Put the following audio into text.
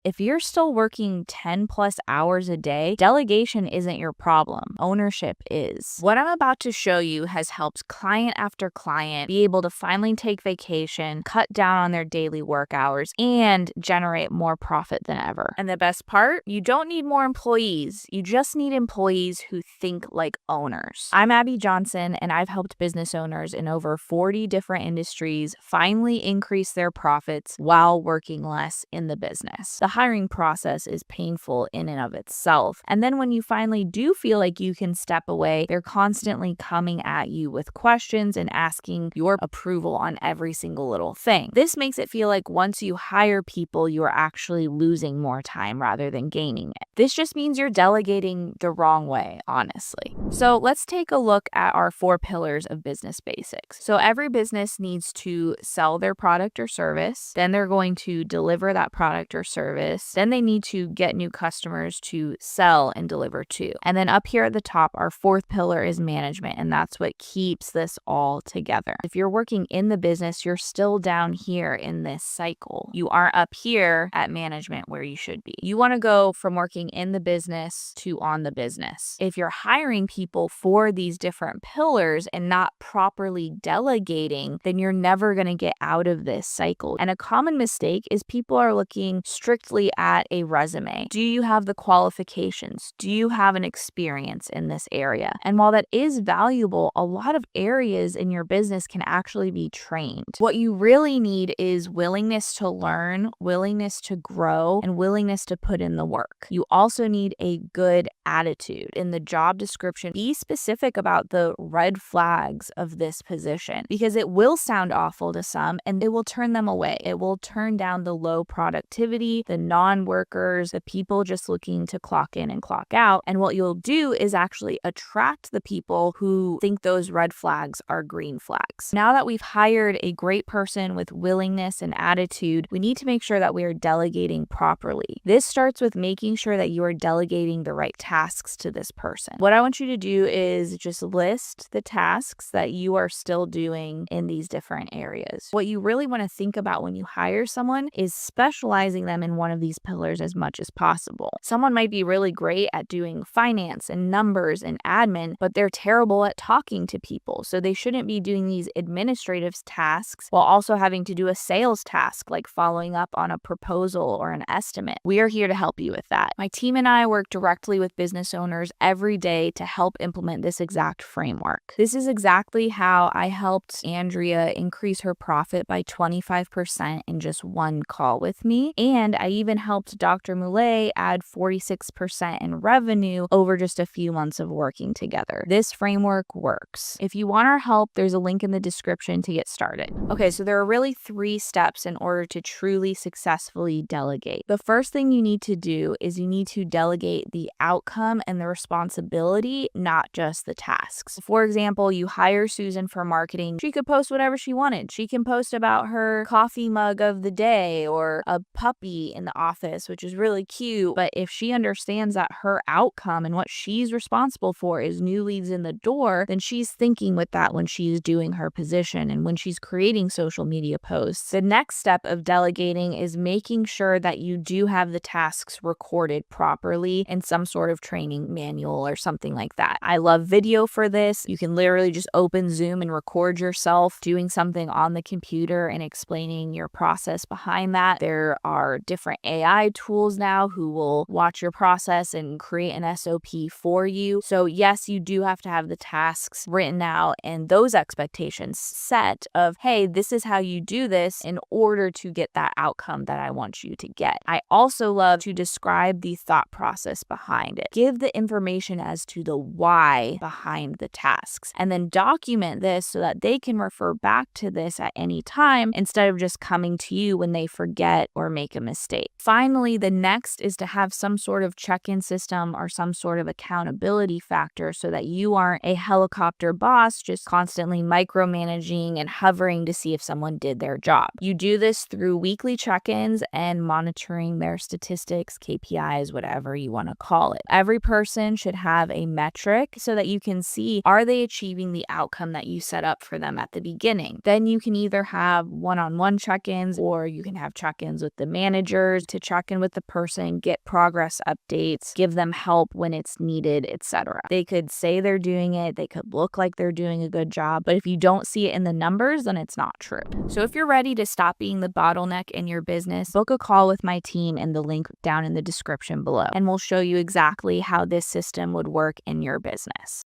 If you're still working 10 plus hours a day, delegation isn't your problem. Ownership is. What I'm about to show you has helped client after client be able to finally take vacation, cut down on their daily work hours, and generate more profit than ever. And the best part, you don't need more employees. You just need employees who think like owners. I'm Abby Johnson, and I've helped business owners in over 40 different industries finally increase their profits while working less in the business. The hiring process is painful in and of itself. And then when you finally do feel like you can step away, they're constantly coming at you with questions and asking your approval on every single little thing. This makes it feel like once you hire people, you are actually losing more time rather than gaining it. This just means you're delegating the wrong way, honestly. So let's take a look at our 4 pillars of business basics. So every business needs to sell their product or service. Then they're going to deliver that product or service. Then they need to get new customers to sell and deliver to. And then up here at the top, our 4th pillar is management, and that's what keeps this all together. If you're working in the business, you're still down here in this cycle. You aren't up here at management where you should be. You want to go from working in the business to on the business. If you're hiring people for these different pillars and not properly delegating, then you're never going to get out of this cycle. And a common mistake is people are looking strictly at a resume. Do you have the qualifications? Do you have an experience in this area? And while that is valuable, a lot of areas in your business can actually be trained. What you really need is willingness to learn, willingness to grow, and willingness to put in the work. You also need a good attitude. In the job description, be specific about the red flags of this position because it will sound awful to some and it will turn them away. It will turn down the low productivity, the non-workers, the people just looking to clock in and clock out. And what you'll do is actually attract the people who think those red flags are green flags. Now that we've hired a great person with willingness and attitude, we need to make sure that we are delegating properly. This starts with making sure that you are delegating the right tasks to this person. What I want you to do is just list the tasks that you are still doing in these different areas. What you really want to think about when you hire someone is specializing them in one of these pillars as much as possible. Someone might be really great at doing finance and numbers and admin, but they're terrible at talking to people. So they shouldn't be doing these administrative tasks while also having to do a sales task like following up on a proposal or an estimate. We are here to help you with that. My team and I work directly with business owners every day to help implement this exact framework. This is exactly how I helped Andrea increase her profit by 25% in just one call with me. And I even helped Dr. Moulet add 46% in revenue over just a few months of working together. This framework works. If you want our help, there's a link in the description to get started. Okay, so there are really 3 steps in order to truly successfully delegate. The first thing you need to do is you need to delegate the outcome and the responsibility, not just the tasks. For example, you hire Susan for marketing. She could post whatever she wanted. She can post about her coffee mug of the day or a puppy in the office, which is really cute. But if she understands that her outcome and what she's responsible for is new leads in the door, then she's thinking with that when she's doing her position and when she's creating social media posts. The next step of delegating is making sure that you do have the tasks recorded properly in some sort of training manual or something like that. I love video for this. You can literally just open Zoom and record yourself doing something on the computer and explaining your process behind that. There are different AI tools now who will watch your process and create an SOP for you. So yes, you do have to have the tasks written out and those expectations set of, hey, this is how you do this in order to get that outcome that I want you to get. I also love to describe the thought process behind it. Give the information as to the why behind the tasks and then document this so that they can refer back to this at any time instead of just coming to you when they forget or make a mistake. Finally, the next is to have some sort of check-in system or some sort of accountability factor so that you aren't a helicopter boss just constantly micromanaging and hovering to see if someone did their job. You do this through weekly check-ins and monitoring their statistics, KPIs, whatever you want to call it. Every person should have a metric so that you can see, are they achieving the outcome that you set up for them at the beginning? Then you can either have one-on-one check-ins or you can have check-ins with the manager numbers, to check in with the person, get progress updates, give them help when it's needed, etc. They could say they're doing it, they could look like they're doing a good job, but if you don't see it in the numbers, then it's not true. So if you're ready to stop being the bottleneck in your business, book a call with my team in the link down in the description below, and we'll show you exactly how this system would work in your business.